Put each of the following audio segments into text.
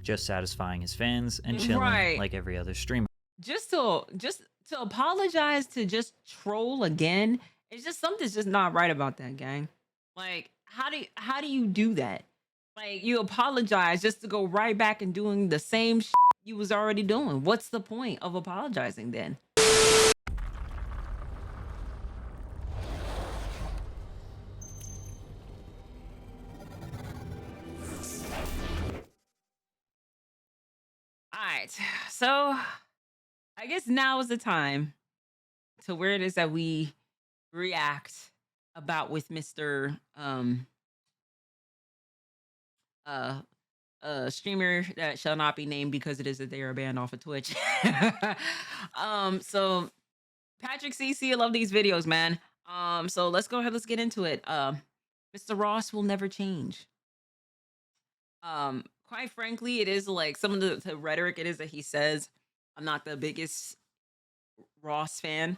just satisfying his fans and chilling like every other streamer. Just to apologize to just troll again, it's just something's just not right about that, gang. Like, how do you do that? Like, you apologize just to go right back and doing the same shit you was already doing. What's the point of apologizing then? All right, so I guess now is the time to where it is that we react about with Mr. Streamer that shall not be named because it is that they are banned off of Twitch. So Patrick CC, I love these videos, man. So let's go ahead, let's get into it. Mr. Ross will never change. Quite frankly, it is like some of the rhetoric it is that he says. I'm not the biggest Ross fan.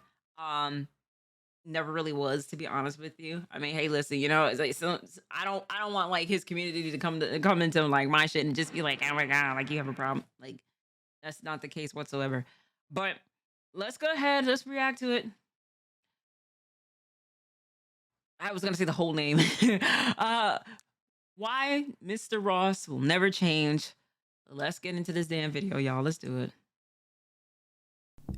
Never really was, to be honest with you. I mean, hey, listen, you know, it's like, so I don't want like his community to come into like my shit and just be like, oh my god, like you have a problem. Like that's not the case whatsoever. But let's go ahead, let's react to it. I was gonna say the whole name. Why Mr. Ross will never change. Let's get into this damn video, y'all. Let's do it.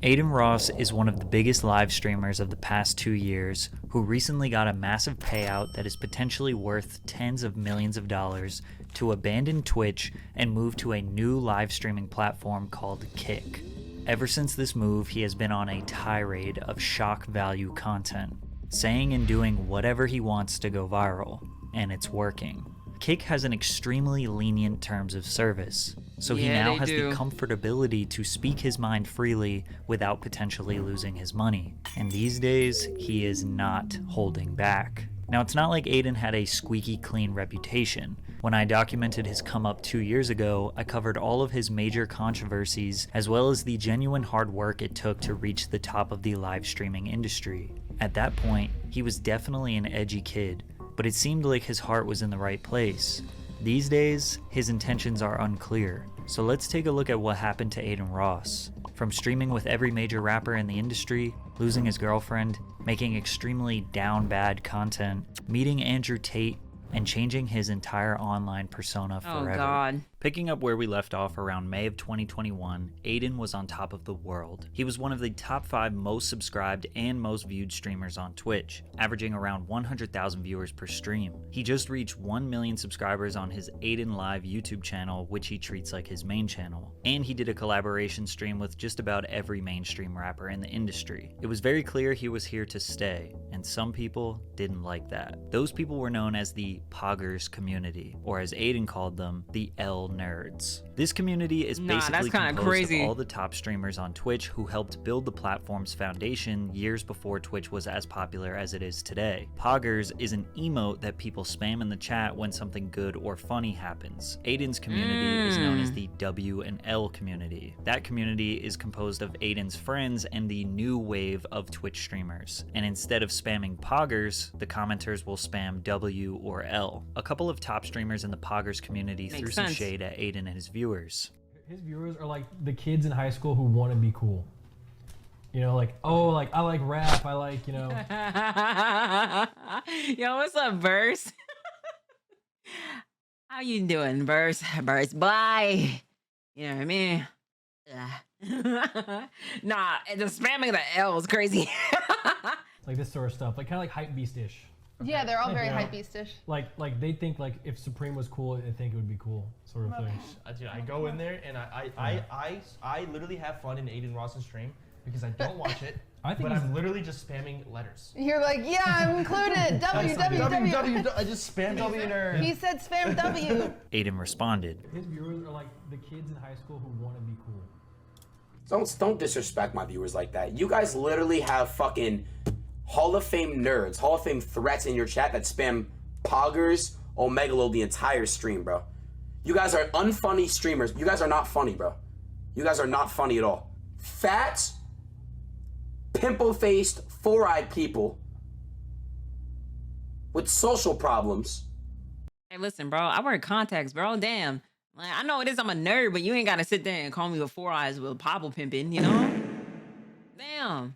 Adin Ross is one of the biggest live streamers of the past 2 years who recently got a massive payout that is potentially worth tens of millions of dollars to abandon Twitch and move to a new live streaming platform called Kick. Ever since this move, he has been on a tirade of shock value content, saying and doing whatever he wants to go viral, and it's working. Kick has an extremely lenient terms of service, so he now has the comfortability to speak his mind freely without potentially losing his money. And these days, he is not holding back. Now, it's not like Adin had a squeaky clean reputation. When I documented his come up 2 years ago, I covered all of his major controversies as well as the genuine hard work it took to reach the top of the live streaming industry. At that point, he was definitely an edgy kid, but it seemed like his heart was in the right place. These days, his intentions are unclear. So let's take a look at what happened to Adin Ross. From streaming with every major rapper in the industry, losing his girlfriend, making extremely down bad content, meeting Andrew Tate, and changing his entire online persona forever. Oh god. Picking up where we left off around May of 2021, Adin was on top of the world. He was one of the top 5 most subscribed and most viewed streamers on Twitch, averaging around 100,000 viewers per stream. He just reached 1 million subscribers on his Adin Live YouTube channel, which he treats like his main channel. And he did a collaboration stream with just about every mainstream rapper in the industry. It was very clear he was here to stay, and some people didn't like that. Those people were known as the Poggers community, or as Adin called them, the L nerds. This community is basically composed of all the top streamers on Twitch who helped build the platform's foundation years before Twitch was as popular as it is today. Poggers is an emote that people spam in the chat when something good or funny happens. Adin's community is known as the W and L community. That community is composed of Adin's friends and the new wave of Twitch streamers. And instead of spamming Poggers, the commenters will spam W or L. A couple of top streamers in the Poggers community threw some shade at Adin and his viewers. His viewers are like the kids in high school who want to be cool. You know, like, oh, like I like rap, I like, you know. Yo, what's up, Verse? How you doing, Verse? Verse, bye. You know what I mean? Nah, the spamming the L is crazy. Like this sort of stuff, like kind of like hype beast-ish. Okay. Yeah, they're all very hype beast-ish. Like they think like if Supreme was cool, they think it would be cool, sort of thing. Dude, I go in there and I literally have fun in Adin Ross's stream because I don't watch it. But I'm literally just spamming letters. You're like, yeah, I'm included. W. I just spam W nerd. He said spam W. Adin responded. His viewers are like the kids in high school who want to be cool. Don't disrespect my viewers like that. You guys literally have fucking Hall of Fame nerds, Hall of Fame threats in your chat that spam Poggers, Omegalo the entire stream, bro. You guys are unfunny streamers. You guys are not funny, bro. You guys are not funny at all. Fat, pimple-faced, four-eyed people with social problems. Hey, listen, bro. I wear contacts, bro. Damn. Like, I know it is, I'm a nerd, but you ain't gotta sit there and call me with 4 eyes with Pablo pimping, you know? Damn.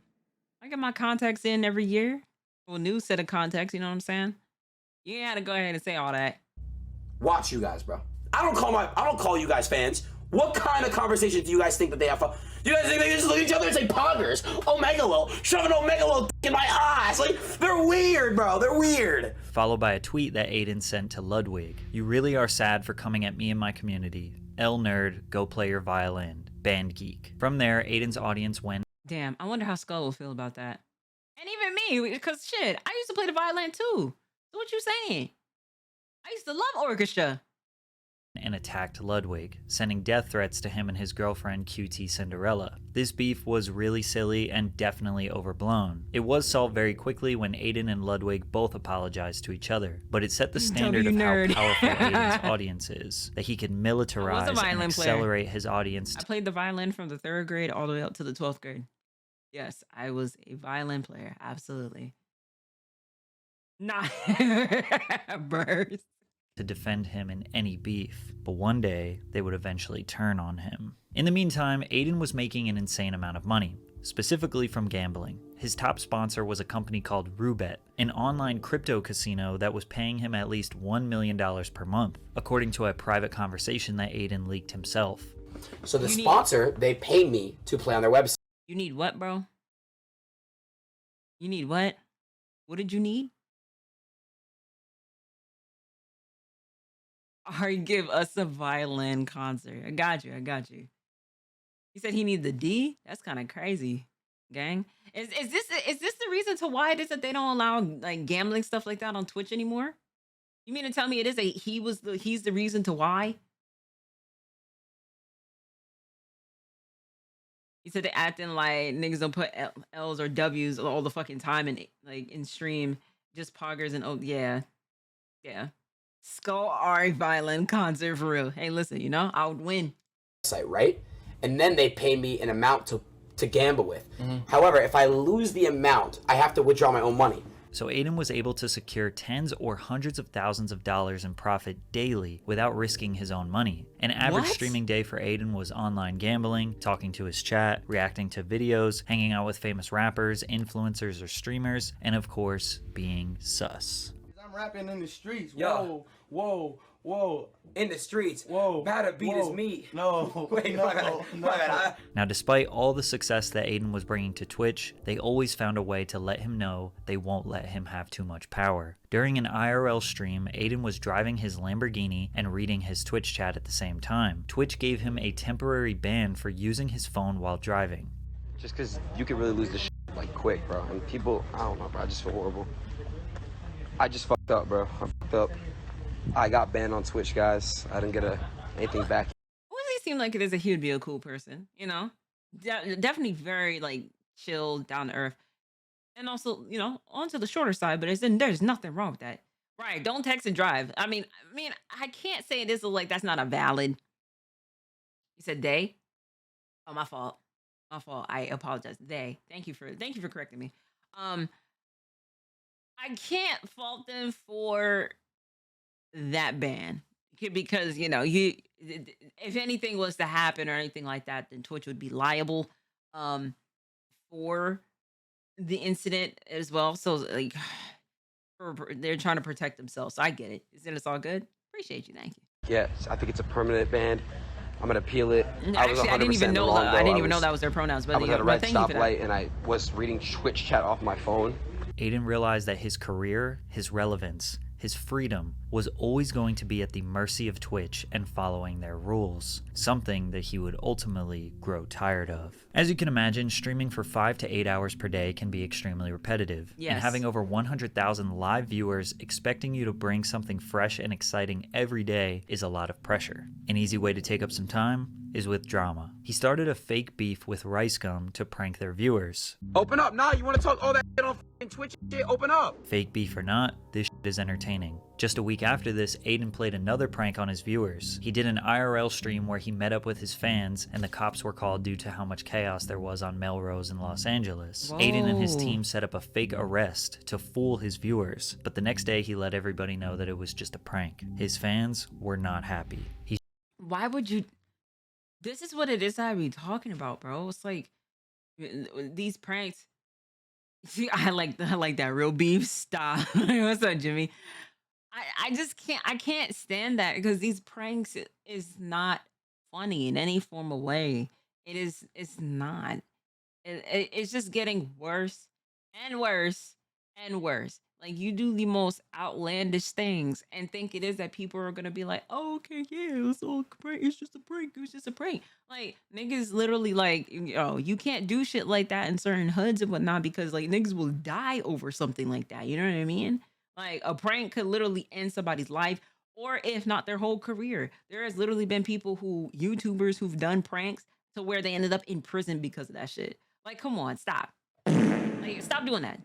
I get my contacts in every year. Well, new set of contacts, you know what I'm saying? You ain't had to go ahead and say all that. Watch you guys, bro. I don't call you guys fans. What kind of conversations do you guys think that they have? You guys think they just look at each other and say poggers? Omegalo, shove an Omegalo in my eyes. Like, they're weird, bro. They're weird. Followed by a tweet that Adin sent to Ludwig. You really are sad for coming at me and my community. L nerd, go play your violin. Band geek. From there, Adin's audience went. Damn, I wonder how Skull will feel about that. And even me, because shit, I used to play the violin too. So what you saying? I used to love orchestra. And attacked Ludwig, sending death threats to him and his girlfriend QT Cinderella. This beef was really silly and definitely overblown. It was solved very quickly when Adin and Ludwig both apologized to each other, but it set the standard of how powerful Adin's audience is, that he could militarize and accelerate his audience. I played the violin from the 3rd grade all the way up to the 12th grade. Yes, I was a violin player, absolutely. Not burst. To defend him in any beef, but one day they would eventually turn on him. In the meantime, Adin was making an insane amount of money, specifically from gambling. His top sponsor was a company called Rubet, an online crypto casino that was paying him at least $1 million per month, according to a private conversation that Adin leaked himself. So the sponsor, they pay me to play on their website. You need what, bro? You need what? What did you need? Or give us a violin concert. I got you. He said he needs the D? That's kind of crazy, gang. Is this the reason to why it is that they don't allow like gambling stuff like that on Twitch anymore? You mean to tell me it is he's the reason to why? He said they're acting like niggas don't put L's or W's all the fucking time in stream, just poggers and yeah. Skull R violin concert for real. Hey, listen, you know, I would win. Right? And then they pay me an amount to gamble with. However, if I lose the amount, I have to withdraw my own money. So Adin was able to secure tens or hundreds of thousands of dollars in profit daily without risking his own money. An average streaming day for Adin was online gambling, talking to his chat, reacting to videos, hanging out with famous rappers, influencers, or streamers, and of course, being sus. I'm rapping in the streets. Yo. Whoa. In the streets. Whoa. Batter beat is me. No. Wait, no. Now, despite all the success that Adin was bringing to Twitch, they always found a way to let him know they won't let him have too much power. During an IRL stream, Adin was driving his Lamborghini and reading his Twitch chat at the same time. Twitch gave him a temporary ban for using his phone while driving. Just because you could really lose the shit like quick, bro. And people, I don't know, bro. I just feel horrible. I just fucked up, bro. I fucked up. I got banned on Twitch, guys. I didn't get anything back. Well, he seemed like he would be a cool person, you know? Definitely very, like, chill, down to earth. And also, you know, onto the shorter side, but there's nothing wrong with that. Right, don't text and drive. I mean, I can't say this is like, that's not a valid. You said they? Oh, my fault. I apologize. They. Thank you for correcting me. I can't fault them for that ban because, you know, if anything was to happen or anything like that, then Twitch would be liable for the incident as well. So like they're trying to protect themselves. So I get it. Isn't it all good? Appreciate you. Thank you. Yes, I think it's a permanent ban. I'm gonna appeal it. Actually, I didn't even know that. I didn't even know that was their pronouns. But I was at a red stoplight and I was reading Twitch chat off my phone. Adin realized that his career, his relevance, his freedom was always going to be at the mercy of Twitch and following their rules, something that he would ultimately grow tired of. As you can imagine, streaming for 5 to 8 hours per day can be extremely repetitive, and having over 100,000 live viewers expecting you to bring something fresh and exciting every day is a lot of pressure. An easy way to take up some time is with drama. He started a fake beef with Rice Gum to prank their viewers. Open up now, you want to talk all that shit on Twitch shit? Open up. Fake beef or not, this shit is entertaining. Just a week after this, Adin played another prank on his viewers. He did an IRL stream where he met up with his fans and the cops were called due to how much chaos there was on Melrose in Los Angeles. Whoa. Adin and his team set up a fake arrest to fool his viewers, but the next day he let everybody know that it was just a prank. His fans were not happy. why would you? This is what it is that I be talking about, bro. It's like these pranks. See, I like that real beef. Stop. What's up, Jimmy? I just can't. I can't stand that because these pranks is not funny in any form of way. It is. It's not. It's just getting worse and worse and worse. Like you do the most outlandish things and think it is that people are gonna be like, oh, okay, yeah, it's all prank. It's just a prank. It's just a prank. Like niggas literally like, you can't do shit like that in certain hoods and whatnot because like niggas will die over something like that. You know what I mean? Like a prank could literally end somebody's life, or if not their whole career. There has literally been YouTubers who've done pranks to where they ended up in prison because of that shit. Like, come on, stop. Like, stop doing that.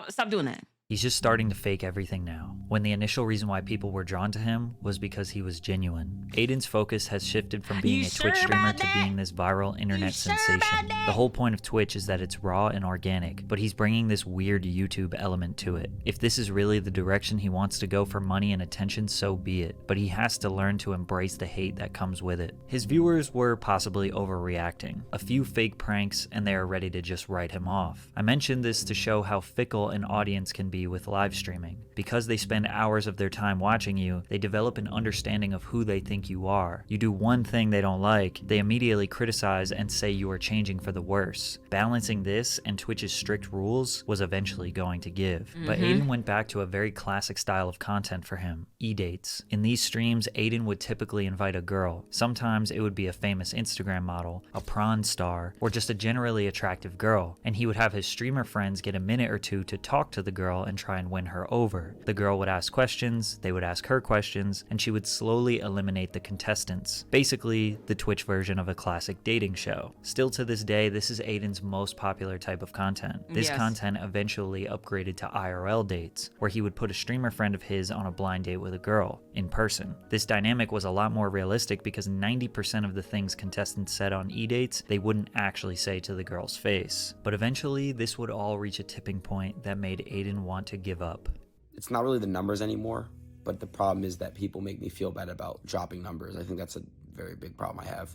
Stop doing that. He's just starting to fake everything now, when the initial reason why people were drawn to him was because he was genuine. Adin's focus has shifted from being a Twitch streamer to being this viral internet sensation. The whole point of Twitch is that it's raw and organic, but he's bringing this weird YouTube element to it. If this is really the direction he wants to go for money and attention, so be it, but he has to learn to embrace the hate that comes with it. His viewers were possibly overreacting. A few fake pranks and they are ready to just write him off. I mentioned this to show how fickle an audience can be with live streaming. Because they spend hours of their time watching you, they develop an understanding of who they think you are. You do one thing they don't like, they immediately criticize and say you are changing for the worse. Balancing this and Twitch's strict rules was eventually going to give. But Adin went back to a very classic style of content for him, e-dates. In these streams, Adin would typically invite a girl. Sometimes it would be a famous Instagram model, a prawn star, or just a generally attractive girl. And he would have his streamer friends get a minute or two to talk to the girl and try and win her over. The girl would ask questions, they would ask her questions, and she would slowly eliminate the contestants. Basically, the Twitch version of a classic dating show. Still to this day, this is Adin's most popular type of content. This content eventually upgraded to IRL dates, where he would put a streamer friend of his on a blind date with a girl, in person. This dynamic was a lot more realistic because 90% of the things contestants said on e-dates, they wouldn't actually say to the girl's face. But eventually, this would all reach a tipping point that made Adin want to give up. It's not really the numbers anymore, but the problem is that people make me feel bad about dropping numbers. I think that's a very big problem I have.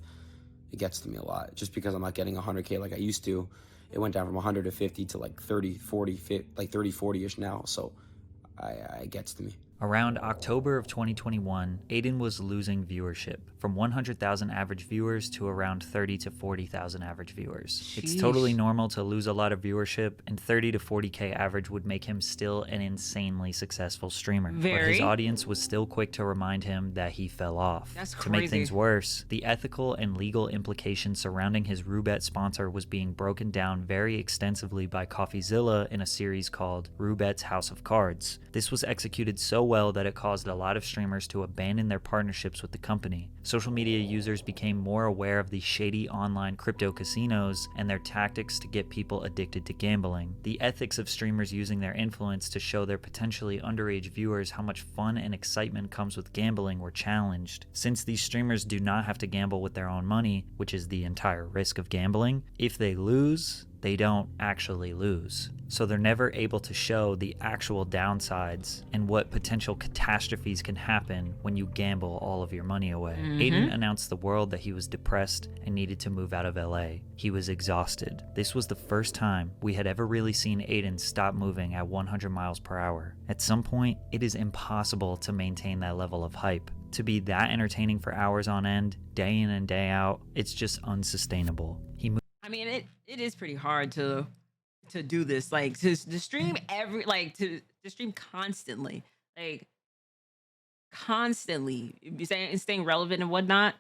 It gets to me a lot. Just because I'm not getting 100K like I used to, it went down from 100 to 50 to like 30, 40, like 30, 40-ish now. So it gets to me. Around October of 2021, Adin was losing viewership, from 100,000 average viewers to around 30 to 40,000 average viewers. Sheesh. It's totally normal to lose a lot of viewership, and 30 to 40K average would make him still an insanely successful streamer. But his audience was still quick to remind him that he fell off. That's To crazy. make things worse, the ethical and legal implications surrounding his Roulette sponsor was being broken down very extensively by CoffeeZilla in a series called Roulette's House of Cards. This was executed so well that it caused a lot of streamers to abandon their partnerships with the company. Social media users became more aware of the shady online crypto casinos and their tactics to get people addicted to gambling. The ethics of streamers using their influence to show their potentially underage viewers how much fun and excitement comes with gambling were challenged. Since these streamers do not have to gamble with their own money, which is the entire risk of gambling, if they lose, they don't actually lose. So they're never able to show the actual downsides and what potential catastrophes can happen when you gamble all of your money away. Adin announced the world that he was depressed and needed to move out of LA. He was exhausted. This was the first time we had ever really seen Adin stop moving at 100 miles per hour. At some point, it is impossible to maintain that level of hype. To be that entertaining for hours on end, day in and day out, it's just unsustainable. I mean, it is pretty hard to do this, like to stream to stream constantly, like constantly, staying relevant and whatnot,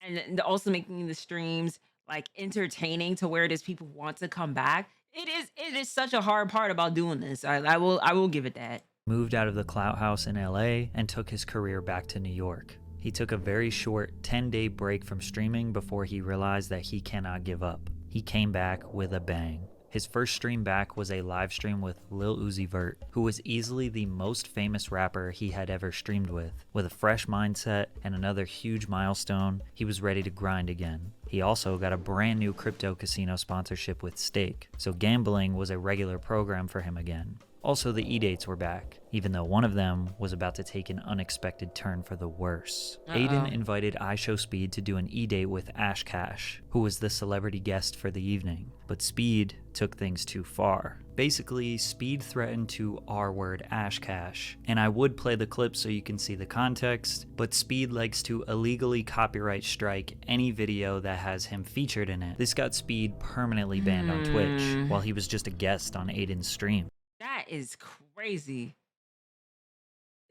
and also making the streams like entertaining to where it is people want to come back. It is such a hard part about doing this. I will give it that. Moved out of the Clout House in LA and took his career back to New York. He took a very short 10-day break from streaming before he realized that he cannot give up. He came back with a bang. His first stream back was a live stream with Lil Uzi Vert, who was easily the most famous rapper he had ever streamed with. With a fresh mindset and another huge milestone, he was ready to grind again. He also got a brand new crypto casino sponsorship with Stake, so gambling was a regular program for him again. Also, the E-dates were back, even though one of them was about to take an unexpected turn for the worse. Adin invited iShowSpeed to do an E-date with Ash Cash, who was the celebrity guest for the evening, but Speed took things too far. Basically, Speed threatened to R-word Ash Cash, and I would play the clip so you can see the context, but Speed likes to illegally copyright strike any video that has him featured in it. This got Speed permanently banned on Twitch, while he was just a guest on Adin's stream. That is crazy.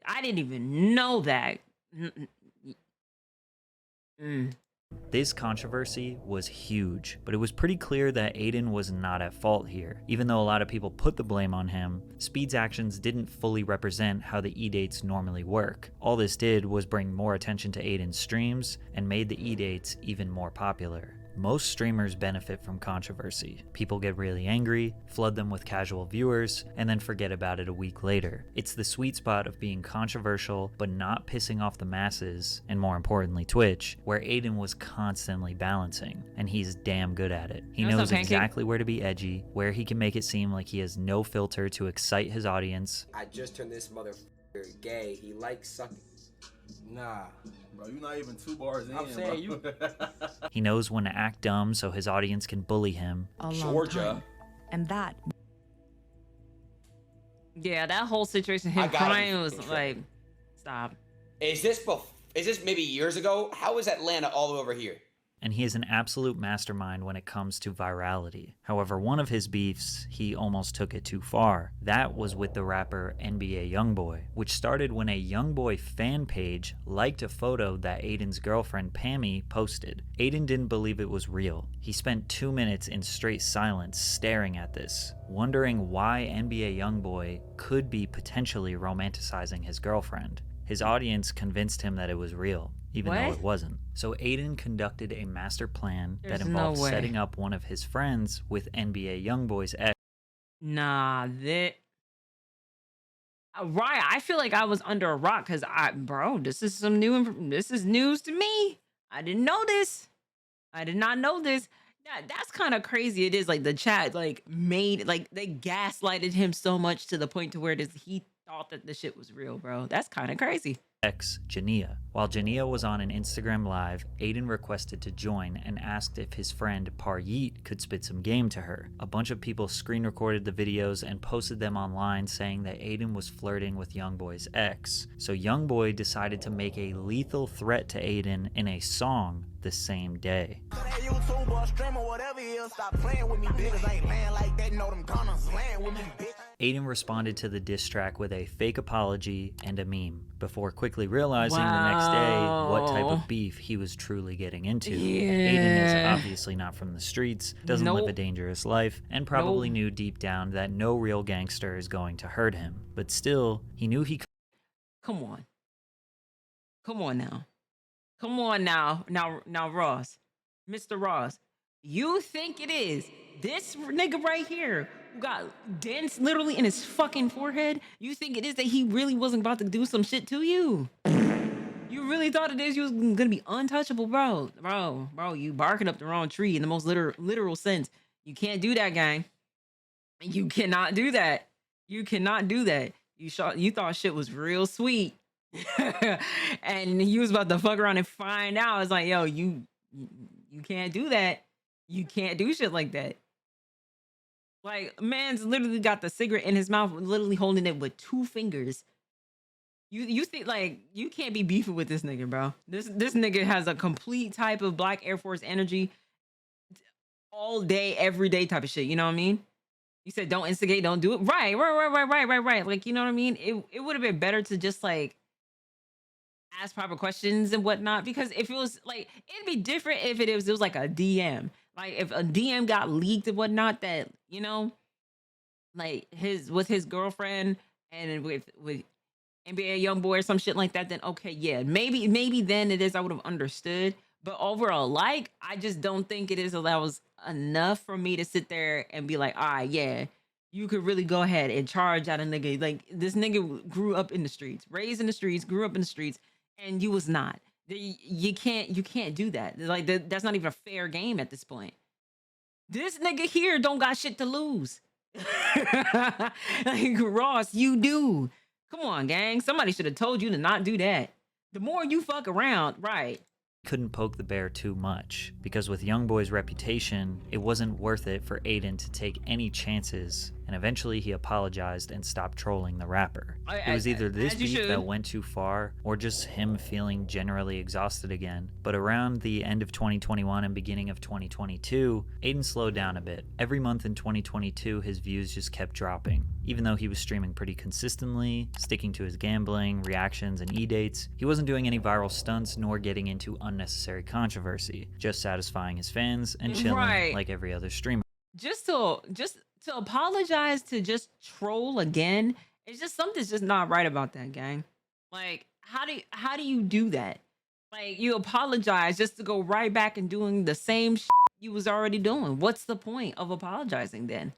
I didn't even know that. This controversy was huge, but it was pretty clear that Adin was not at fault here. Even though a lot of people put the blame on him, Speed's actions didn't fully represent how the E-dates normally work. All this did was bring more attention to Adin's streams and made the E-dates even more popular. Most streamers benefit from controversy. People get really angry, flood them with casual viewers, and then forget about it a week later. It's the sweet spot of being controversial but not pissing off the masses, and more importantly Twitch, where Adin was constantly balancing, and he's damn good at it. He knows exactly where to be edgy, where he can make it seem like he has no filter to excite his audience. I just turned this motherfucker gay. He likes sucking. Nah, bro, you're not even 2 bars in. I'm saying you. He knows when to act dumb so his audience can bully him. Georgia. And that. Yeah, that whole situation, him crying was like, stop. Is this maybe years ago? How is Atlanta all the way over here? And he is an absolute mastermind when it comes to virality. However, one of his beefs, he almost took it too far. That was with the rapper NBA YoungBoy, which started when a YoungBoy fan page liked a photo that Adin's girlfriend Pammy posted. Adin didn't believe it was real. He spent 2 minutes in straight silence staring at this, wondering why NBA YoungBoy could be potentially romanticizing his girlfriend. His audience convinced him that it was real, even though it wasn't. So Adin conducted a master plan that involved setting up one of his friends with NBA YoungBoy's ex. Nah, that... Right, I feel like I was under a rock because bro, this is news to me. I didn't know this. I did not know this. That's kind of crazy. It is like the chat like made, like they gaslighted him so much to the point to where he thought that the shit was real, bro. That's kind of crazy. Ex Jania. While Jania was on an Instagram live, Adin requested to join and asked if his friend Paryeet could spit some game to her. A bunch of people screen recorded the videos and posted them online saying that Adin was flirting with YoungBoy's ex. So YoungBoy decided to make a lethal threat to Adin in a song the same day. Adin responded to the diss track with a fake apology and a meme, before quickly realizing the next day what type of beef he was truly getting into. Adin is obviously not from the streets, doesn't live a dangerous life, and probably knew deep down that no real gangster is going to hurt him. But still, he knew he could. Come on. Come on now. Come on now. Now, Ross. Mr. Ross. You think it is this nigga right here who got dents literally in his fucking forehead? You think it is that he really wasn't about to do some shit to you? You really thought it is you was gonna be untouchable, bro? Bro, you barking up the wrong tree in the most literal sense. You can't do that, gang. You cannot do that. You cannot do that. You thought shit was real sweet. And you was about to fuck around and find out. It's like, yo, you can't do that. You can't do shit like that. Like, man's literally got the cigarette in his mouth, literally holding it with 2 fingers. You think, like, you can't be beefing with this nigga, bro. This nigga has a complete type of Black Air Force energy all day, every day type of shit. You know what I mean? You said don't instigate, don't do it. Right. Like, you know what I mean? It would have been better to just, like, ask proper questions and whatnot, because if it was like, it'd be different if it was like a DM. Like if a DM got leaked and whatnot, that, you know, like with his girlfriend and with NBA YoungBoy or some shit like that, then okay, yeah, maybe then it is, I would have understood. But overall, like, I just don't think it is that was enough for me to sit there and be like, all right, yeah, you could really go ahead and charge at a nigga. Like, this nigga grew up in the streets, raised in the streets, grew up in the streets, and you was not. You can't do that. Like, that's not even a fair game at this point. This nigga here don't got shit to lose. Like, Ross, you do. Come on, gang. Somebody should have told you to not do that. The more you fuck around, right? Couldn't poke the bear too much, because with Youngboy's reputation, it wasn't worth it for Adin to take any chances, and eventually he apologized and stopped trolling the rapper. It was either this beef that went too far, or just him feeling generally exhausted again. But around the end of 2021 and beginning of 2022, Adin slowed down a bit. Every month in 2022, his views just kept dropping. Even though he was streaming pretty consistently, sticking to his gambling, reactions, and e-dates, he wasn't doing any viral stunts nor getting into unnecessary controversy, just satisfying his fans and chilling like every other streamer. Just to apologize to just troll again, it's just something's just not right about that, gang. Like, how do you do that? Like, you apologize just to go right back and doing the same shit you was already doing. What's the point of apologizing then?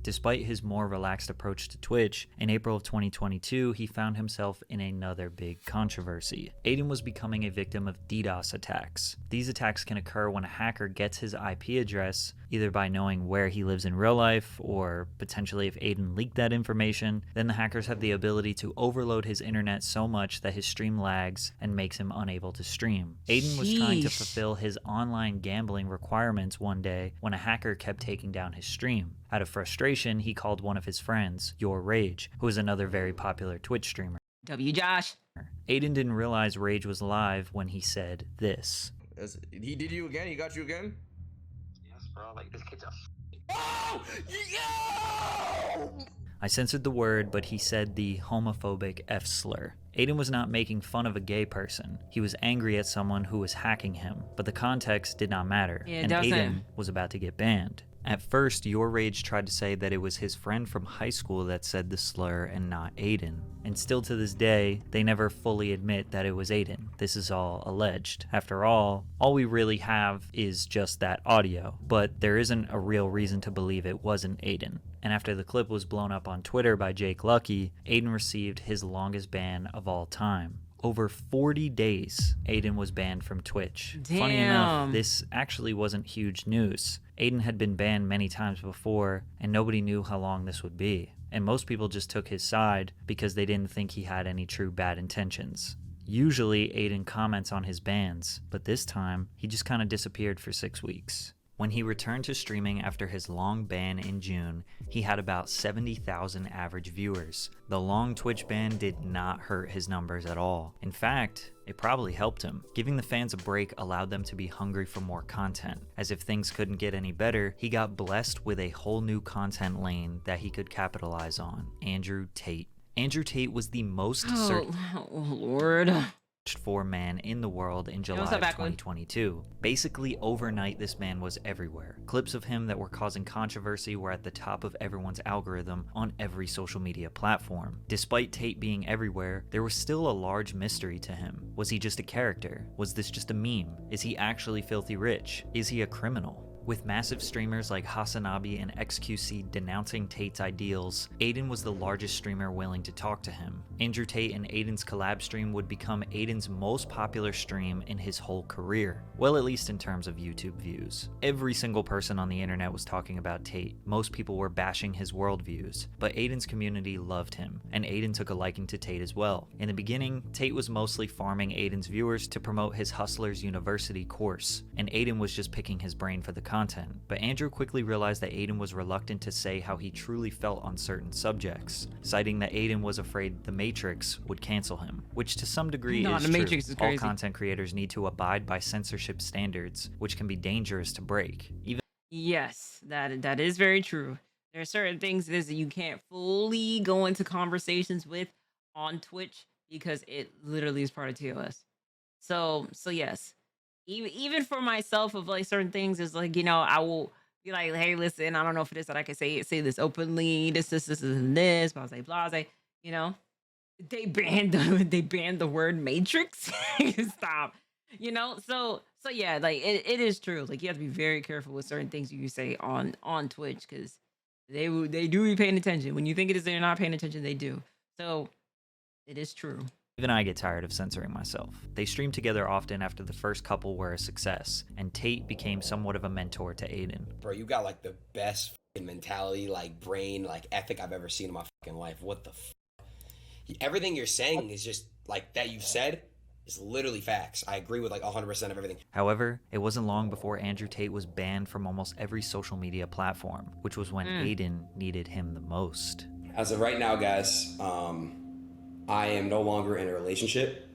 Despite his more relaxed approach to Twitch, in April of 2022, he found himself in another big controversy. Adin was becoming a victim of DDoS attacks. These attacks can occur when a hacker gets his IP address, either by knowing where he lives in real life, or potentially if Adin leaked that information, then the hackers have the ability to overload his internet so much that his stream lags and makes him unable to stream. Adin was trying to fulfill his online gambling requirements one day when a hacker kept taking down his stream. Out of frustration, he called one of his friends, Your Rage, who is another very popular Twitch streamer. W. Josh. Adin didn't realize Rage was live when he said this. He did you again? He got you again? Yes, bro. Like, this kid's a Oh! Yo! I censored the word, but he said the homophobic F slur. Adin was not making fun of a gay person. He was angry at someone who was hacking him, but the context did not matter, and Adin was about to get banned. At first, Your Rage tried to say that it was his friend from high school that said the slur and not Adin. And still to this day, they never fully admit that it was Adin. This is all alleged. After all we really have is just that audio, but there isn't a real reason to believe it wasn't Adin. And after the clip was blown up on Twitter by Jake Lucky, Adin received his longest ban of all time. Over 40 days, Adin was banned from Twitch. Damn. Funny enough, this actually wasn't huge news. Adin had been banned many times before, and nobody knew how long this would be. And most people just took his side because they didn't think he had any true bad intentions. Usually, Adin comments on his bans, but this time, he just kind of disappeared for 6 weeks. When he returned to streaming after his long ban in June, he had about 70,000 average viewers. The long Twitch ban did not hurt his numbers at all. In fact, it probably helped him. Giving the fans a break allowed them to be hungry for more content. As if things couldn't get any better, he got blessed with a whole new content lane that he could capitalize on: Andrew Tate. Andrew Tate was the most searched for man in the world in July of 2022. Basically overnight, this man was everywhere. Clips of him that were causing controversy were at the top of everyone's algorithm on every social media platform. Despite Tate being everywhere, there was still a large mystery to him. Was he just a character? Was this just a meme? Is he actually filthy rich? Is he a criminal? With massive streamers like Hasanabi and XQC denouncing Tate's ideals, Adin was the largest streamer willing to talk to him. Andrew Tate and Adin's collab stream would become Adin's most popular stream in his whole career. Well, at least in terms of YouTube views. Every single person on the internet was talking about Tate. Most people were bashing his worldviews, but Adin's community loved him, and Adin took a liking to Tate as well. In the beginning, Tate was mostly farming Adin's viewers to promote his Hustlers University course, and Adin was just picking his brain for the content. But Andrew quickly realized that Adin was reluctant to say how he truly felt on certain subjects, citing that Adin was afraid the Matrix would cancel him, which to some degree is true. Is all content creators need to abide by censorship standards, which can be dangerous to break. Yes, that is very true. There are certain things that you can't fully go into conversations with on Twitch because it literally is part of TOS. So yes. Even for myself, of like certain things is like, you know, I will be like, hey, listen, I don't know if it is that I can say this openly, this, and this, blase, blase, you know. They banned the word Matrix. Stop. You know, so yeah, like it is true. Like you have to be very careful with certain things you say on Twitch, because they do be paying attention. When you think it is they're not paying attention, they do. So it is true. Even I get tired of censoring myself. They streamed together often after the first couple were a success, and Tate became somewhat of a mentor to Adin. Bro, you got like the best mentality, like brain, like ethic I've ever seen in my fucking life. What the everything you're saying is just like that you said is literally facts. I agree with like 100% of everything. However, it wasn't long before Andrew Tate was banned from almost every social media platform, which was when Adin needed him the most. As of right now, guys, I am no longer in a relationship.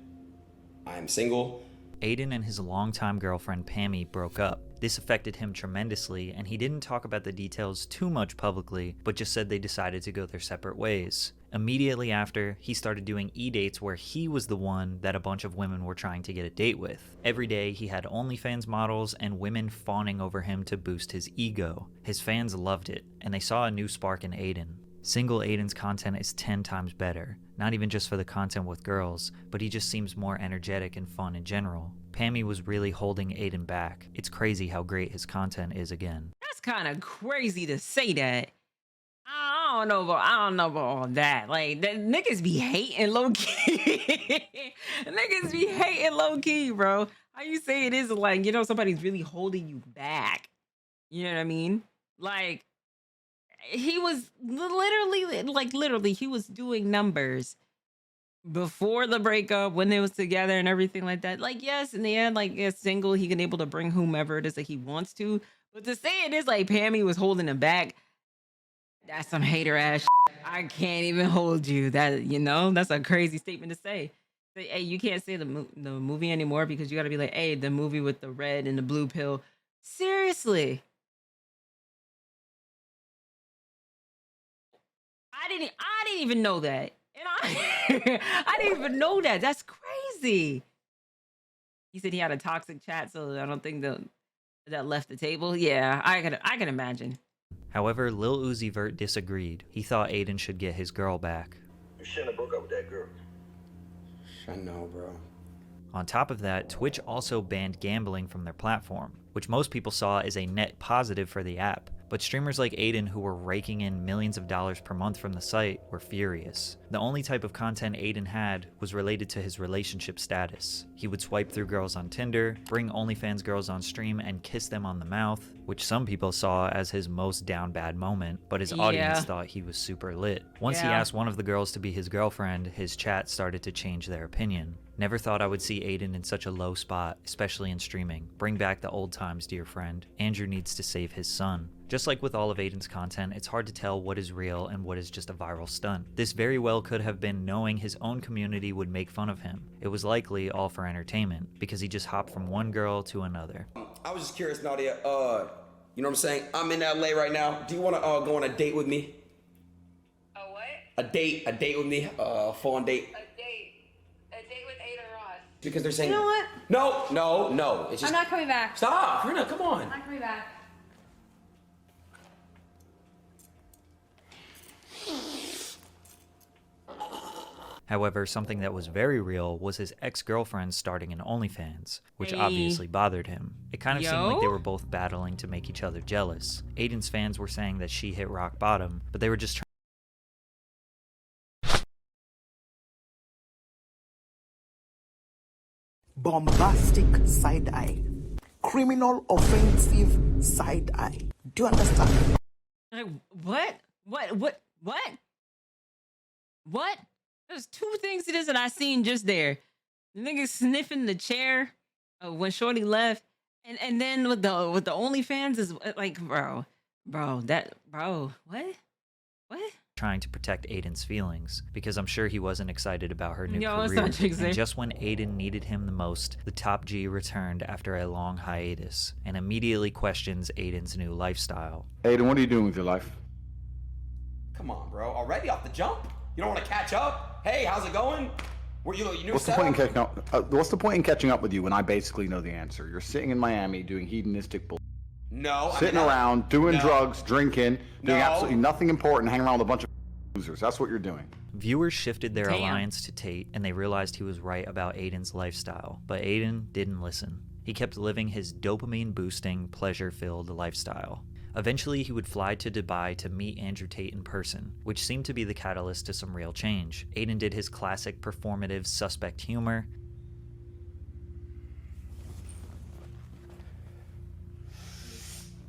I am single. Adin and his longtime girlfriend Pammy broke up. This affected him tremendously, and he didn't talk about the details too much publicly, but just said they decided to go their separate ways. Immediately after, he started doing e-dates where he was the one that a bunch of women were trying to get a date with. Every day, he had OnlyFans models and women fawning over him to boost his ego. His fans loved it, and they saw a new spark in Adin. Single Adin's content is 10 times better, not even just for the content with girls, but he just seems more energetic and fun in general. Pammy was really holding Adin back. It's crazy how great his content is again. That's kind of crazy to say that. I don't know about all that. Like, that niggas be hating low key. Niggas be hating low key, bro. How you say it is like, you know, somebody's really holding you back. You know what I mean? Like, he was literally, he was doing numbers before the breakup, when they was together and everything like that. Like, yes, in the end, like, as single, he can able to bring whomever it is that he wants to. But to say it is like Pammy was holding him back, that's some hater ass shit. I can't even hold you. That, you know, that's a crazy statement to say. Say, hey, you can't say the movie anymore because you got to be like, hey, the movie with the red and the blue pill. Seriously. I didn't even know that. And I didn't even know that. That's crazy. He said he had a toxic chat, so I don't think that left the table. Yeah, I can imagine. However, Lil Uzi Vert disagreed. He thought Adin should get his girl back. You shouldn't have broke up with that girl. I know, bro. On top of that, Twitch also banned gambling from their platform, which most people saw as a net positive for the app. But streamers like Adin, who were raking in millions of dollars per month from the site, were furious. The only type of content Adin had was related to his relationship status. He would swipe through girls on Tinder, bring OnlyFans girls on stream and kiss them on the mouth, which some people saw as his most down bad moment, but his audience thought he was super lit. Once he asked one of the girls to be his girlfriend, his chat started to change their opinion. Never thought I would see Adin in such a low spot, especially in streaming. Bring back the old times, dear friend. Andrew needs to save his son. Just like with all of Adin's content, it's hard to tell what is real and what is just a viral stunt. This very well could have been knowing his own community would make fun of him. It was likely all for entertainment, because he just hopped from one girl to another. I was just curious, Nadia, you know what I'm saying? I'm in LA right now. Do you want to go on a date with me? A what? A date with me, a full-on date. A date with Adin Ross. Because they're saying, You know what? No. It's just, I'm not coming back. Stop, Karina, come on. I'm not coming back. However, something that was very real was his ex-girlfriend starting an OnlyFans, which obviously bothered him. It kind of seemed like they were both battling to make each other jealous. Adin's fans were saying that she hit rock bottom, but they were just bombastic side eye, criminal offensive side eye. Do you understand? What? There's two things to this that I seen just there. The nigga sniffing the chair when Shorty left, and then with the OnlyFans is like, bro, what? trying to protect Adin's feelings, because I'm sure he wasn't excited about her new career. And just when Adin needed him the most, the top G returned after a long hiatus and immediately questions Adin's new lifestyle. Adin, what are you doing with your life? Come on, bro. Already off the jump? You don't want to catch up? Hey, how's it going? Were you new What's the point in catching up? What's the point in catching up with you when I basically know the answer? You're sitting in Miami doing hedonistic bull. No. Sitting around, doing drugs, drinking, doing absolutely nothing important, hanging around with a bunch of losers. That's what you're doing. Viewers shifted their alliance to Tate, and they realized he was right about Adin's lifestyle. But Adin didn't listen. He kept living his dopamine-boosting, pleasure-filled lifestyle. Eventually, he would fly to Dubai to meet Andrew Tate in person, which seemed to be the catalyst to some real change. Adin did his classic performative suspect humor.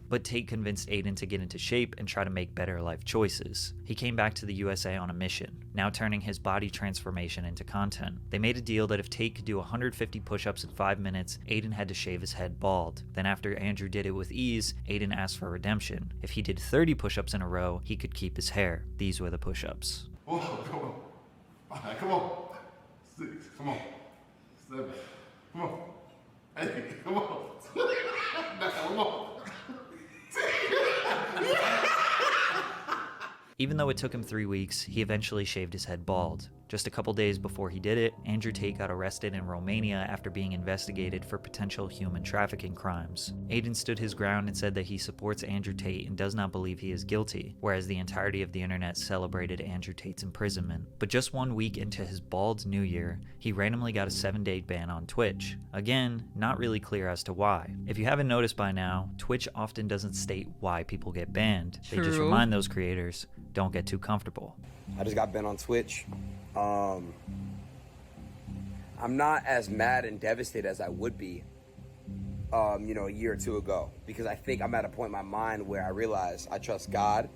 But Tate convinced Adin to get into shape and try to make better life choices. He came back to the USA on a mission, now turning his body transformation into content. They made a deal that if Tate could do 150 push-ups in 5 minutes, Adin had to shave his head bald. Then after Andrew did it with ease, Adin asked for redemption. If he did 30 push-ups in a row, he could keep his hair. These were the push-ups. Oh, come on. All right, come on. 6, come on. 7, come on. 8, come on. 9, come on. Even though it took him 3 weeks, he eventually shaved his head bald. Just a couple days before he did it, Andrew Tate got arrested in Romania after being investigated for potential human trafficking crimes. Adin stood his ground and said that he supports Andrew Tate and does not believe he is guilty, whereas the entirety of the internet celebrated Andrew Tate's imprisonment. But just 1 week into his bald new year, he randomly got a 7-day ban on Twitch. Again, not really clear as to why. If you haven't noticed by now, Twitch often doesn't state why people get banned. They just remind those creators, don't get too comfortable. I just got banned on Twitch. I'm not as mad and devastated as I would be, a year or two ago, because I think I'm at a point in my mind where I realize I trust God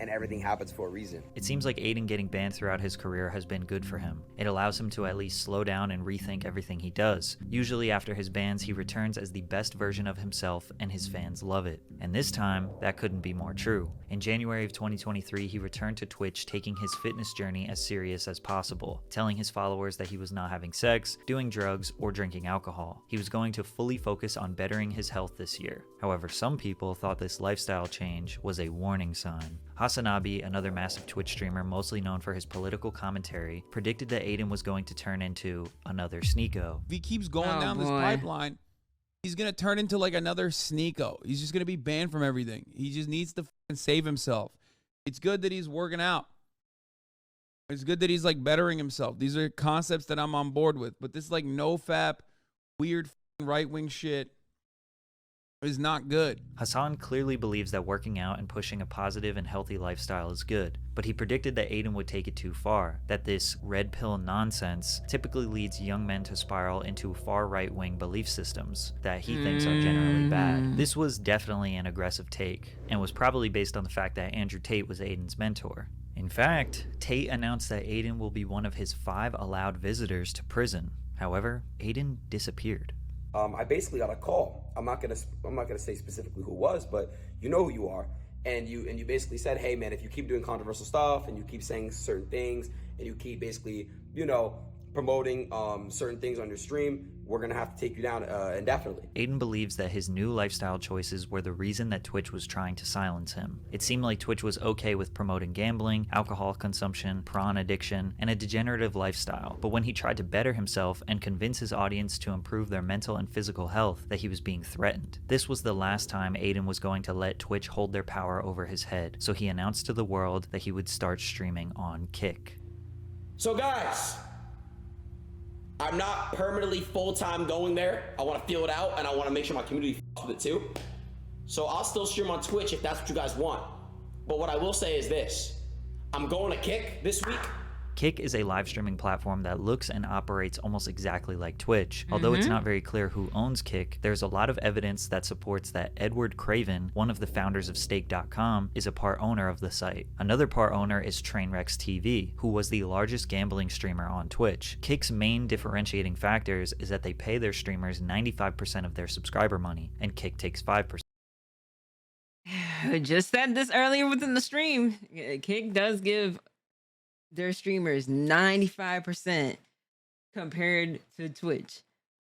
and everything happens for a reason. It seems like Adin getting banned throughout his career has been good for him. It allows him to at least slow down and rethink everything he does. Usually after his bans, he returns as the best version of himself and his fans love it. And this time, that couldn't be more true. In January of 2023, he returned to Twitch, taking his fitness journey as serious as possible, telling his followers that he was not having sex, doing drugs, or drinking alcohol. He was going to fully focus on bettering his health this year. However, some people thought this lifestyle change was a warning sign. Hasanabi, another massive Twitch streamer mostly known for his political commentary, predicted that Adin was going to turn into another Sneeko. If he keeps going down this pipeline, he's going to turn into like another Sneeko. He's just going to be banned from everything. He just needs to save himself. It's good that he's working out. It's good that he's like bettering himself. These are concepts that I'm on board with. But this like no-fap, weird right-wing shit is not good. Hassan clearly believes that working out and pushing a positive and healthy lifestyle is good, but he predicted that Adin would take it too far, that this red pill nonsense typically leads young men to spiral into far right-wing belief systems that he thinks are generally bad. This was definitely an aggressive take, and was probably based on the fact that Andrew Tate was Adin's mentor. In fact, Tate announced that Adin will be one of his 5 allowed visitors to prison. However, Adin disappeared. I basically got a call. I'm not gonna say specifically who it was, but you know who you are. And you basically said, hey man, if you keep doing controversial stuff and you keep saying certain things and you keep basically, promoting certain things on your stream, we're gonna have to take you down indefinitely. Adin believes that his new lifestyle choices were the reason that Twitch was trying to silence him. It seemed like Twitch was okay with promoting gambling, alcohol consumption, prawn addiction, and a degenerative lifestyle. But when he tried to better himself and convince his audience to improve their mental and physical health, that he was being threatened. This was the last time Adin was going to let Twitch hold their power over his head, so he announced to the world that he would start streaming on Kick. So guys, I'm not permanently full-time going there. I want to feel it out, and I want to make sure my community f***s with it too. So I'll still stream on Twitch if that's what you guys want. But what I will say is this. I'm going to Kick this week. Kick is a live streaming platform that looks and operates almost exactly like Twitch. Although it's not very clear who owns Kick, there's a lot of evidence that supports that Edward Craven, one of the founders of Stake.com, is a part owner of the site. Another part owner is Trainwrecks TV, who was the largest gambling streamer on Twitch. Kick's main differentiating factors is that they pay their streamers 95% of their subscriber money, and Kick takes 5%. I just said this earlier within the stream. Kick does give their streamers 95% compared to Twitch.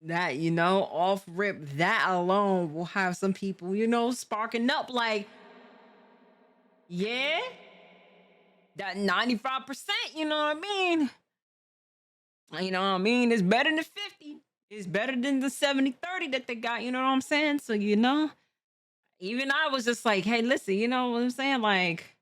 That, off rip, that alone will have some people, sparking up like, yeah, that 95%, you know what I mean? It's better than 50. It's better than the 70-30 that they got, you know what I'm saying? So, even I was just like, hey, listen, you know what I'm saying? Like,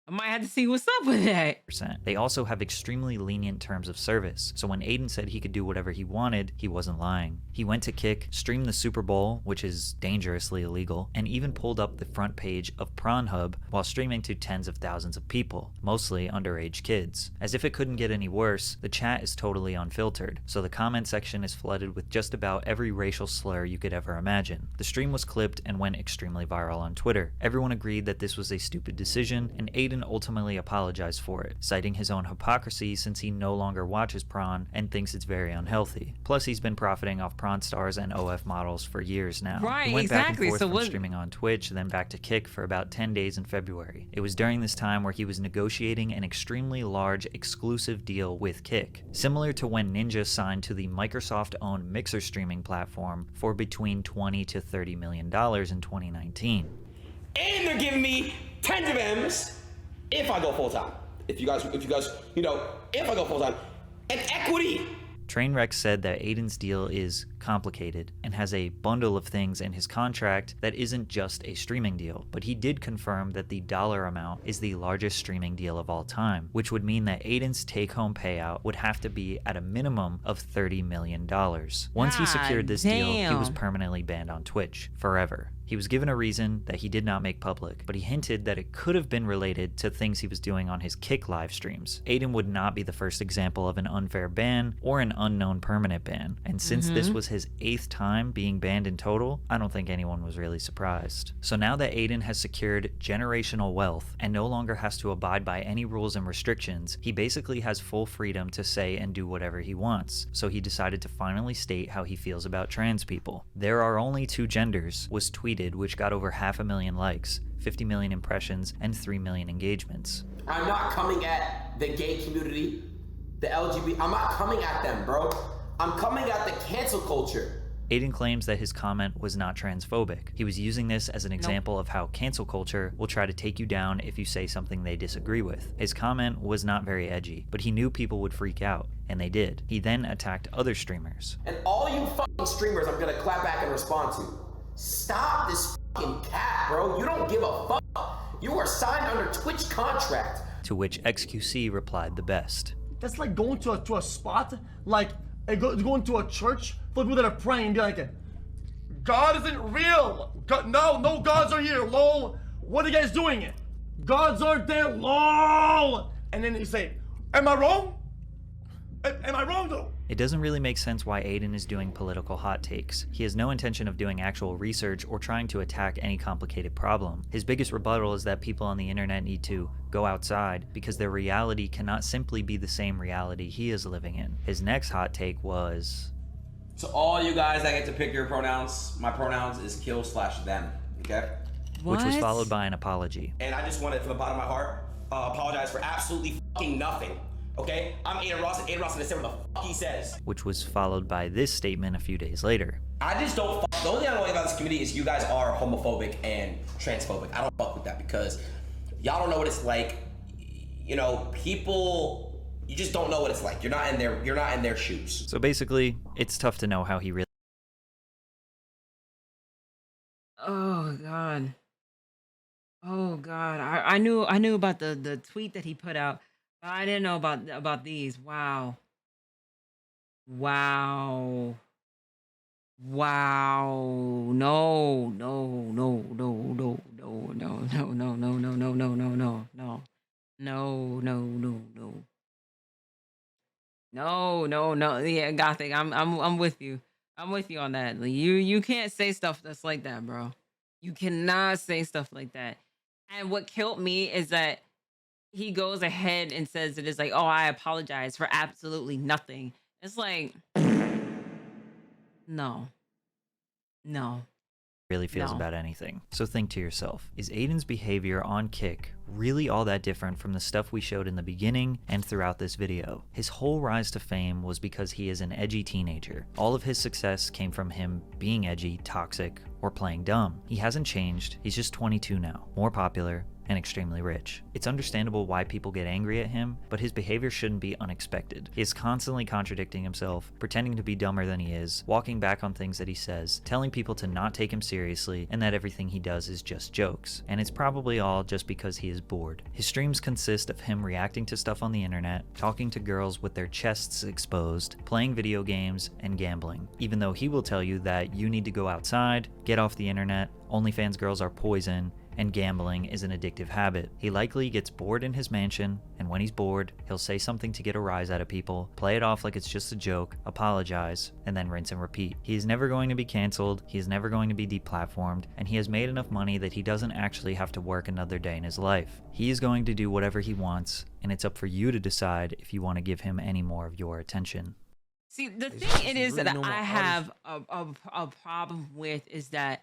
I might have to see what's up with that. They also have extremely lenient terms of service, so when Adin said he could do whatever he wanted, he wasn't lying. He went to Kick, streamed the Super Bowl, which is dangerously illegal, and even pulled up the front page of Pornhub while streaming to tens of thousands of people, mostly underage kids. As if it couldn't get any worse, the chat is totally unfiltered, so the comment section is flooded with just about every racial slur you could ever imagine. The stream was clipped and went extremely viral on Twitter. Everyone agreed that this was a stupid decision, and Adin ultimately apologized for it, citing his own hypocrisy since he no longer watches prawn and thinks it's very unhealthy. Plus, he's been profiting off prawn stars and OF models for years now. Right, he went exactly. back and forth from streaming on Twitch, then back to Kick for about 10 days in February. It was during this time where he was negotiating an extremely large exclusive deal with Kick, similar to when Ninja signed to the Microsoft-owned Mixer streaming platform for between $20 to $30 million in 2019. And they're giving me tens of M's if I go full time. If you guys, if I go full time, and equity. Trainwreck said that Adin's deal is complicated and has a bundle of things in his contract that isn't just a streaming deal, but he did confirm that the dollar amount is the largest streaming deal of all time, which would mean that Adin's take-home payout would have to be at a minimum of $30 million. Once he secured this deal, he was permanently banned on Twitch, forever. He was given a reason that he did not make public, but he hinted that it could have been related to things he was doing on his Kick live streams. Adin would not be the first example of an unfair ban or an unknown permanent ban, and since this was his 8th time being banned in total, I don't think anyone was really surprised. So now that Adin has secured generational wealth and no longer has to abide by any rules and restrictions, he basically has full freedom to say and do whatever he wants. So he decided to finally state how he feels about trans people. "There are only 2 genders" was tweeted, which got over 500,000 likes, 50 million impressions, and 3 million engagements. I'm not coming at the gay community, the LGBT. I'm not coming at them, bro. I'm coming at the cancel culture. Adin claims that his comment was not transphobic. He was using this as an example of how cancel culture will try to take you down if you say something they disagree with. His comment was not very edgy, but he knew people would freak out, and they did. He then attacked other streamers. And all you fucking streamers I'm gonna clap back and respond to. Stop this fucking cap, bro. You don't give a fuck. You are signed under Twitch contract. To which XQC replied the best. That's like going to a spot, like going to a church for people that are praying and be like, God isn't real. God, no gods are here, lol. What are you guys doing? Gods aren't there, lol. And then you say, am I wrong? Am I wrong though? It doesn't really make sense why Adin is doing political hot takes. He has no intention of doing actual research or trying to attack any complicated problem. His biggest rebuttal is that people on the internet need to go outside because their reality cannot simply be the same reality he is living in. His next hot take was, to all you guys that get to pick your pronouns, my pronouns is kill/them, okay? Which was followed by an apology. And I just wanted, from the bottom of my heart, apologize for absolutely fucking nothing. Okay? I'm Adin Ross, and Adin Ross is gonna say what the fuck he says. Which was followed by this statement a few days later. I just don't fuck. The only thing I don't like about this community is you guys are homophobic and transphobic. I don't fuck with that because y'all don't know what it's like. You know, people, you just don't know what it's like. You're not in their shoes. So basically, it's tough to know how he really. Oh God. Oh God. I knew about the tweet that he put out. I didn't know about these. Wow. No. Yeah, Gothic. I'm with you. I'm with you on that. You can't say stuff that's like that, bro. You cannot say stuff like that. And what killed me is that he goes ahead and says it is like, oh, I apologize for absolutely nothing. It's like, no. Really feels about anything. So think to yourself, is Adin's behavior on Kick really all that different from the stuff we showed in the beginning and throughout this video? His whole rise to fame was because he is an edgy teenager. All of his success came from him being edgy, toxic, or playing dumb. He hasn't changed, he's just 22 now, more popular, and extremely rich. It's understandable why people get angry at him, but his behavior shouldn't be unexpected. He is constantly contradicting himself, pretending to be dumber than he is, walking back on things that he says, telling people to not take him seriously, and that everything he does is just jokes. And it's probably all just because he is bored. His streams consist of him reacting to stuff on the internet, talking to girls with their chests exposed, playing video games, and gambling. Even though he will tell you that you need to go outside, get off the internet, OnlyFans girls are poison, and gambling is an addictive habit. He likely gets bored in his mansion, and when he's bored, he'll say something to get a rise out of people, play it off like it's just a joke, apologize, and then rinse and repeat. He is never going to be canceled, he is never going to be deplatformed, and he has made enough money that he doesn't actually have to work another day in his life. He is going to do whatever he wants, and it's up for you to decide if you want to give him any more of your attention. See, the thing it is that I have a problem with is that,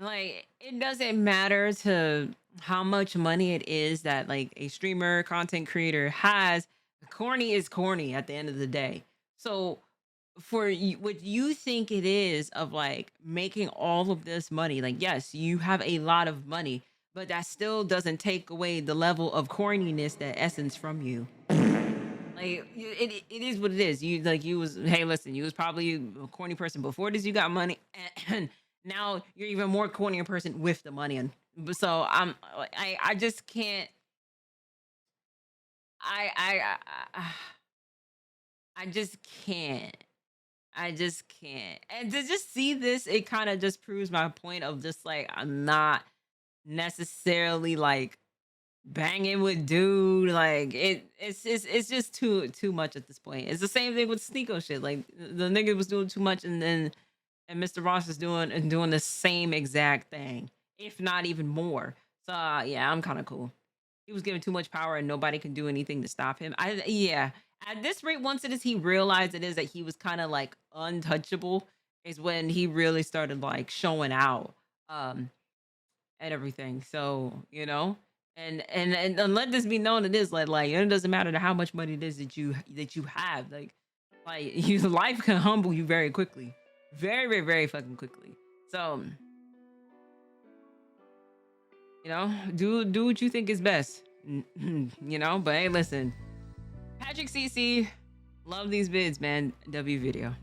like, it doesn't matter to how much money it is that, like, a streamer, content creator has. Corny is corny at the end of the day. So for you, what you think it is of, like, making all of this money, like, yes, you have a lot of money, but that still doesn't take away the level of corniness that essence from you. Like, it is what it is. You was, hey, listen, you was probably a corny person before this, you got money, and now you're even more corny person with the money. And so I just can't, I just can't. I just can't. And to just see this, it kind of just proves my point of just, like, I'm not necessarily, like, banging with dude. Like, it's just too much at this point. It's the same thing with Sneeko shit. Like, the nigga was doing too much, and Mr. Ross is doing the same exact thing, if not even more. So yeah, I'm kind of cool. He was given too much power, and nobody can do anything to stop him. Yeah. At this rate, once it is he realized it is that he was kind of, like, untouchable, is when he really started, like, showing out and everything. So, you know. And let this be known, it is like it doesn't matter how much money it is that you have, like your life can humble you very quickly, very, very, very fucking quickly. So, you know, do what you think is best, you know. But hey, listen, Patrick CC, love these vids, man. W video.